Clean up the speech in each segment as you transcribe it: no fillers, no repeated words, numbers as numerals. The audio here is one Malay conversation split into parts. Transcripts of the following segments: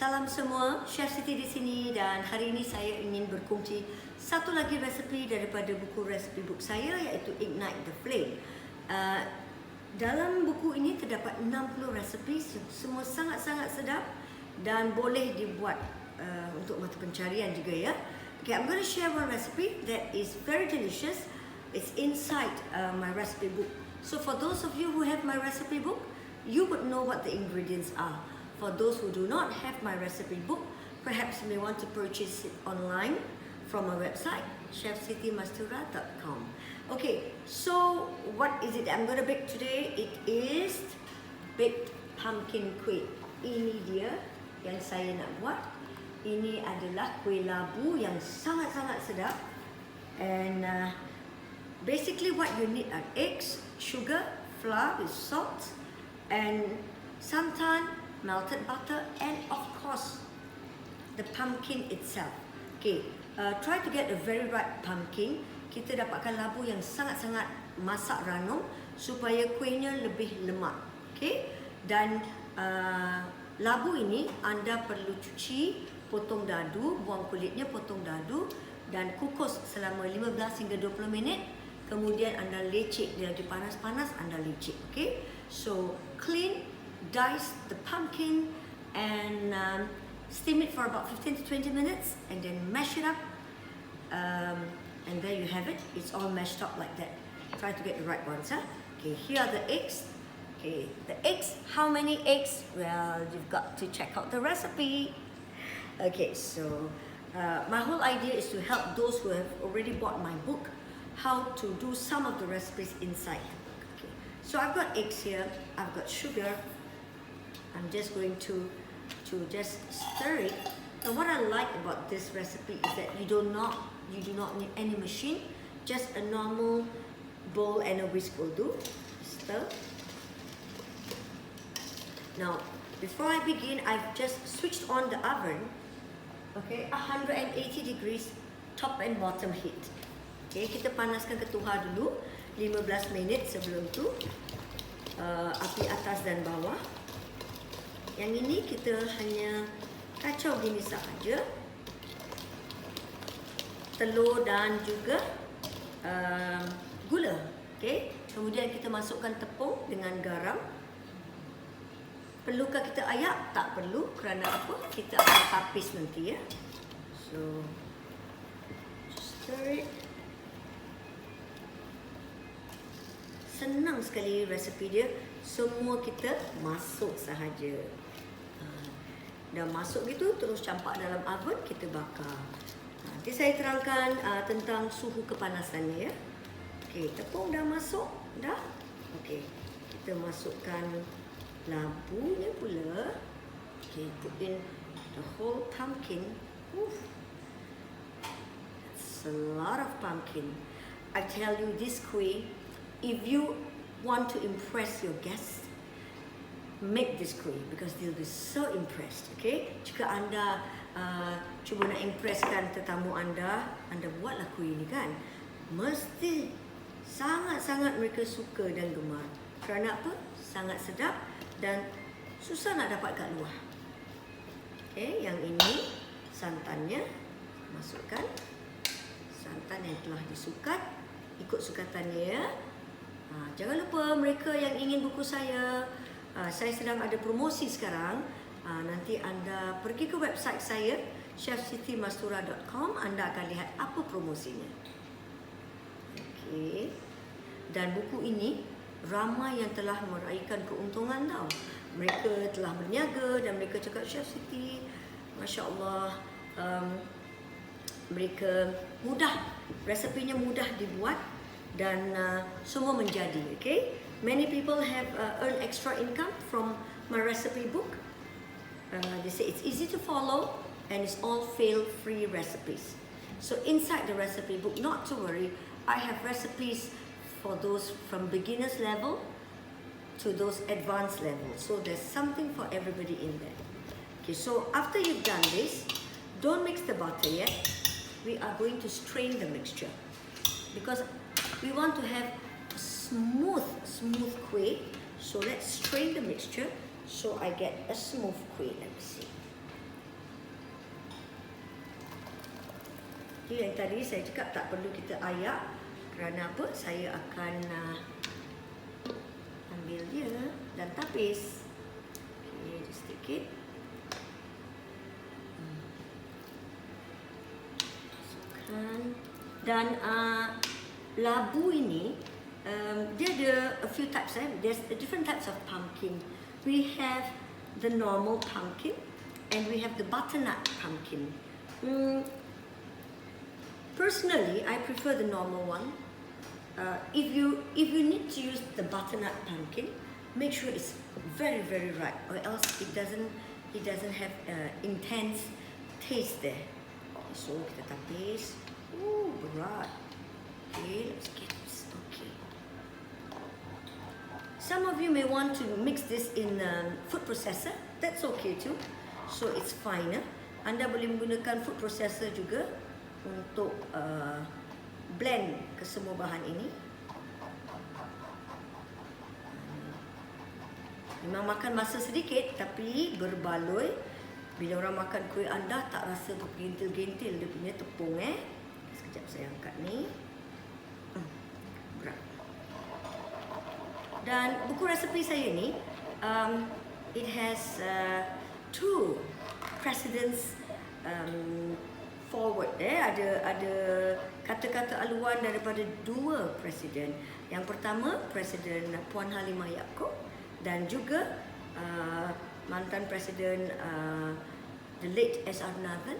Salam semua, Chef Siti di sini dan hari ini saya ingin berkongsi satu lagi resepi daripada buku resepi book saya iaitu Ignite the Flame. Dalam buku ini terdapat 60 resepi, semua sangat-sangat sedap dan boleh dibuat untuk mata pencarian juga ya. Okay, I'm going to share one recipe that is very delicious. It's inside my recipe book. So for those of you who have my recipe book, you would know what the ingredients are. For those who do not have my recipe book, perhaps you may want to purchase it online from my website, chefsitimastura.com. Okay, so what is it I'm going to bake today? It is baked pumpkin kueh. Ini dia yang saya nak buat. Ini adalah kueh labu yang sangat-sangat sedap. And basically what you need are eggs, sugar, flour with salt, and santan, melted butter, and of course the pumpkin itself. Okay, try to get a very ripe pumpkin. Kita dapatkan labu yang sangat-sangat masak ranum supaya kuihnya lebih lemak. Okay, dan labu ini anda perlu cuci, potong dadu, buang kulitnya, potong dadu dan kukus selama 15 hingga 20 minit. Kemudian anda lecek, dia lagi panas-panas, anda lecek. Okay, so clean, dice the pumpkin and steam it for about 15 to 20 minutes and then mash it up, and there you have it. It's all mashed up like that. Try to get the right ones, huh? Okay, here are the eggs. Okay, the eggs, how many eggs? Well, you've got to check out the recipe. Okay, so my whole idea is to help those who have already bought my book how to do some of the recipes inside. Okay, so I've got eggs here, I've got sugar. I'm just going to just stir it. Now what I like about this recipe is that you do not need any machine. Just a normal bowl and a whisk will do. Stir. Now before I begin, I've just switched on the oven. Okay, 180 degrees top and bottom heat. Okay, kita panaskan ketuhar dulu 15 minit sebelum tu. Api atas dan bawah. Yang ini kita hanya kacau gini sahaja. Telur dan juga gula. Okay. Kemudian kita masukkan tepung dengan garam. Perlukah kita ayak? Tak perlu. Kerana apa? Kita akan tapis nanti ya. So, stir it. Senang sekali resepi dia. Semua kita masuk sahaja. Dah masuk gitu, terus campak dalam oven, kita bakar. Nanti saya terangkan tentang suhu kepanasannya ya. Okey, tepung dah masuk, dah. Okey, kita masukkan labunya pula. Okey, put in the whole pumpkin. That's a lot of pumpkin. I tell you, this kueh, if you want to impress your guests, make this kueh because they'll be so impressed. Okay, jika anda cuba nak impresskan tetamu anda buatlah kueh ini kan, mesti sangat-sangat mereka suka dan gemar. Kerana apa? Sangat sedap dan susah nak dapat kat luar. Okay, yang ini santannya, masukkan santan yang telah disukat, ikut sukatannya ya. Jangan lupa mereka yang ingin buku saya sedang ada promosi sekarang. Nanti anda pergi ke website saya, chefsitimastura.com, anda akan lihat apa promosinya. Okey. Dan buku ini ramai yang telah meraihkan keuntungan tau. Mereka telah berniaga dan mereka cakap, Chef Siti, Masya Allah, mereka mudah, resepinya mudah dibuat dan semua menjadi. Okay, many people have earned extra income from my recipe book. They say it's easy to follow and it's all fail-free recipes. So inside the recipe book, not to worry, I have recipes for those from beginners level to those advanced levels. So there's something for everybody in there. Okay, so after you've done this, don't mix the butter yet. We are going to strain the mixture because we want to have a smooth kueh. So let's strain the mixture so I get a smooth kueh. Let me see. Okay, yang tadi saya cakap tak perlu kita ayak. Kerana apa? Saya akan ambil dia dan tapis. Okay, just sedikit. Masukkan. Dan labu ini, dia ada a few types. There's different types of pumpkin. We have the normal pumpkin and we have the butternut pumpkin. Personally, I prefer the normal one. If you need to use the butternut pumpkin, make sure it's very ripe, or else it doesn't have intense taste there. So kita tapis. Berat. Okay, let's get this. Okay. Some of you may want to mix this in food processor. That's okay too. So it's fine. Anda boleh menggunakan food processor juga untuk blend ke semua bahan ini. Memang makan masa sedikit tapi berbaloi. Bila orang makan kuih anda tak rasa bergentil-gentil dia punya tepung. Sekejap saya angkat ni. Berat. Dan buku resepi saya ni it has two precedents forward. Ada kata-kata aluan daripada dua presiden. Yang pertama Presiden Puan Halimah Yaakob dan juga mantan presiden the late S.R. Nathan.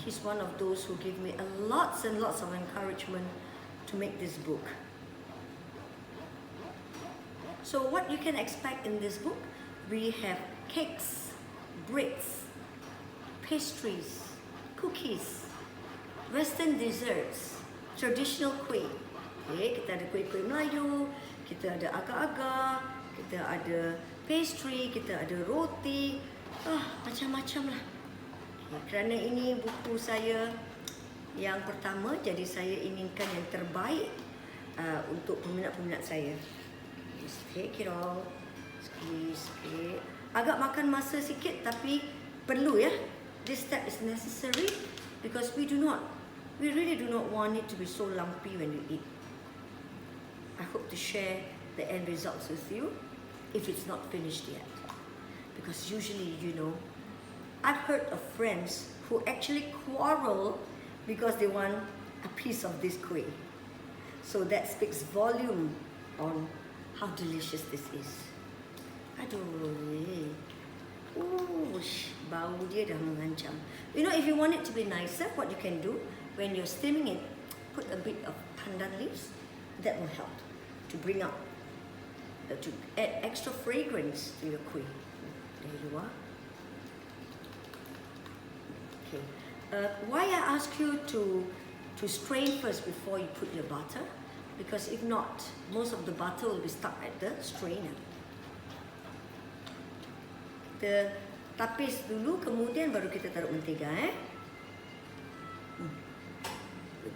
He's one of those who give me lots and lots of encouragement to make this book. So what you can expect in this book, we have cakes, breads, pastries, cookies, western desserts, traditional kueh. Okay, kita ada kueh-kueh Melayu, kita ada agar-agar, kita ada pastry, kita ada roti, macam-macam lah. Okay, kerana ini buku saya yang pertama, jadi saya inginkan yang terbaik untuk peminat-peminat saya. Just take it all, squeeze it. Agak makan masa sikit tapi perlu ya. This step is necessary because we really do not want it to be so lumpy when you eat. I hope to share the end results with you if it's not finished yet. Because usually, I've heard of friends who actually quarrel because they want a piece of this kueh. So that speaks volume on how delicious this is. Aduh. Bau dia dah mengancam. If you want it to be nicer, what you can do when you're steaming it, put a bit of pandan leaves. That will help to bring out, to add extra fragrance to your kueh. There you are. Okay. Why I ask you to strain first before you put your butter? Because if not, most of the butter will be stuck at the strainer. Kita tapis dulu, kemudian baru kita taruh mentega.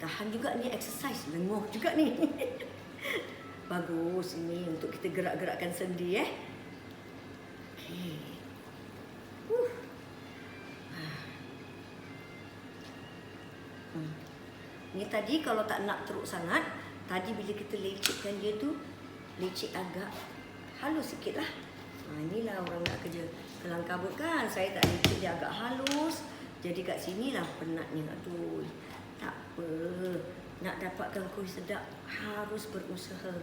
Tahan juga ni, exercise, lenguh juga ni. Bagus ini untuk kita gerak-gerakkan sendi. Okay. Ni tadi kalau tak nak teruk sangat, tadi bila kita lecekkan dia tu, lecek agak halus sikit lah. Inilah orang nak kerja kelang kabut kan. Saya tak lecek dia agak halus. Jadi kat sini lah penatnya. Aduh, tak apa. Nak dapatkan kuih sedap harus berusaha.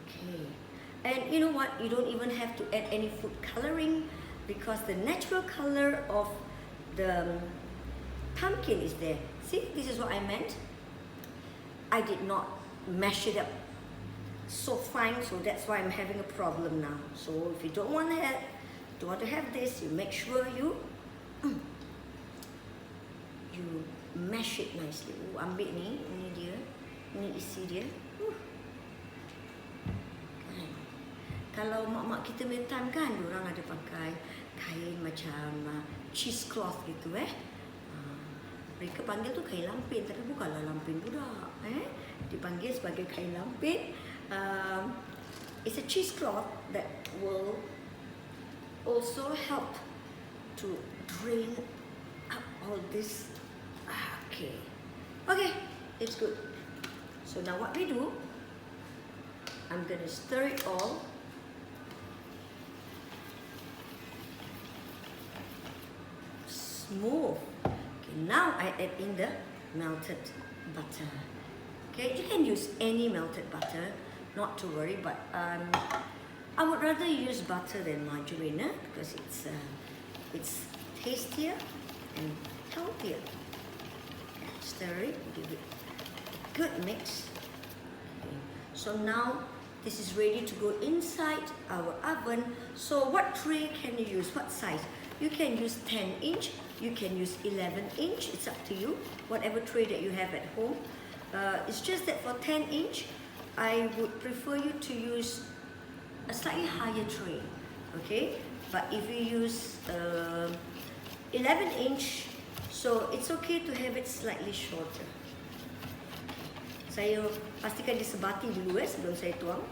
Okay. And you know what? You don't even have to add any food coloring because the natural color of the pumpkin is there. See, this is what I meant. I did not mash it up so fine, so that's why I'm having a problem now. So if you don't want to have this, you make sure you mash it nicely. Ambil ni, ini dia, ini isi dia. Kan? Kalau mak-mak kita punya time kan, diorang ada pakai kain macam cheesecloth gitu Mereka panggil tu kain lampin, tapi bukanlah lampin budak. Dipanggil sebagai kain lampin. It's a cheesecloth that will also help to drain up all this. Okay. Okay, it's good. So now what we do, I'm gonna stir it all. Smooth. Okay, now I add in the melted butter. Okay, you can use any melted butter, not to worry, but I would rather use butter than margarine because it's tastier and healthier. Stir it, give it a good mix. Okay. So now this is ready to go inside our oven. So what tray can you use? What size? You can use 10-inch, you can use 11-inch, it's up to you, whatever tray that you have at home. It's just that for 10-inch, I would prefer you to use a slightly higher tray, okay? But if you use 11-inch, so it's okay to have it slightly shorter. Saya pastikan disebati dulu sebelum saya tuang.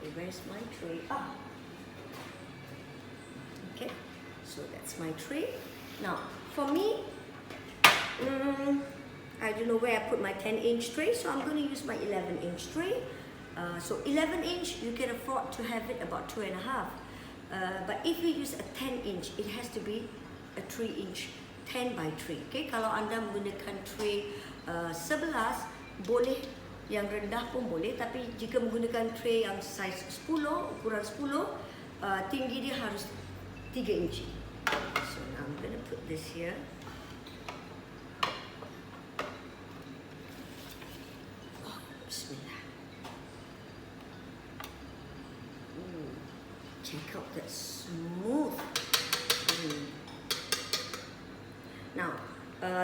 Okay, where's my tray? Okay, so that's my tray. Now, for me, I don't know where I put my 10-inch tray, so I'm going to use my 11-inch tray. So 11-inch, you can afford to have it about 2.5. But if you use a 10-inch, it has to be a 3-inch, 10 by 3. Okay, kalau anda menggunakan tray 11, boleh yang rendah pun boleh. Tapi jika menggunakan tray yang size 10, ukuran 10, tinggi dia harus 3 inci. So now I'm going to put this here. Oh, bismillah. Check out that smooth. Now,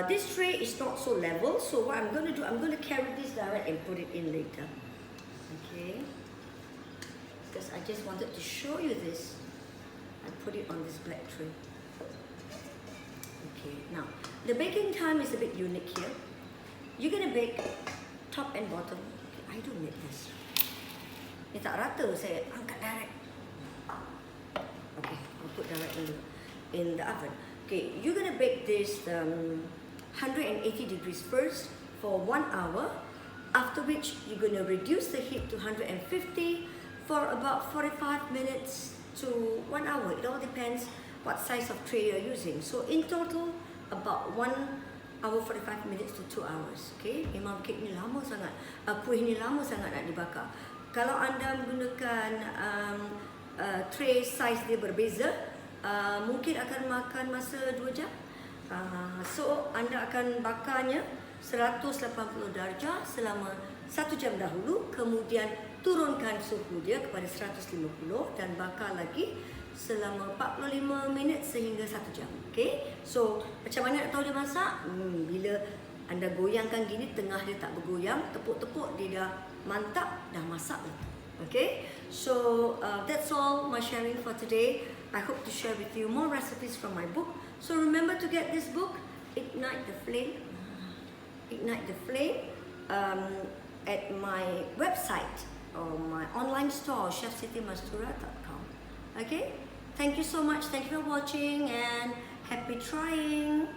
this tray is not so level, so what I'm going to do, I'm going to carry this direct and put it in later. Okay? Because I just wanted to show you this. I put it on this black tray. Okay, now, the baking time is a bit unique here. You're going to bake top and bottom. Okay, I don't need this. Ini tak rata, saya angkat direct. Okay, I'll put direct in the oven. Okay, you're going to bake this 180 degrees first for 1 hour, after which you're going to reduce the heat to 150 for about 45 minutes to 1 hour. It all depends what size of tray you're using. So in total, about 1 hour 45 minutes to 2 hours. Okay, memang kek ni lama sangat, kuih ni lama sangat nak dibakar. Kalau anda menggunakan tray size dia berbeza, mungkin akan makan masa 2 jam. So anda akan bakarnya 180 darjah selama 1 jam dahulu, kemudian turunkan suhu dia kepada 150 dan bakar lagi selama 45 minit sehingga 1 jam. Okay, so macam mana nak tahu dia masak? Bila anda goyangkan gini, tengah dia tak bergoyang, tepuk-tepuk dia dah mantap, dah masak. Okay, so that's all my sharing for today. I hope to share with you more recipes from my book. So remember to get this book, Ignite the Flame, at my website or my online store, chefsitimastura.com. Okay, thank you so much. Thank you for watching and happy trying.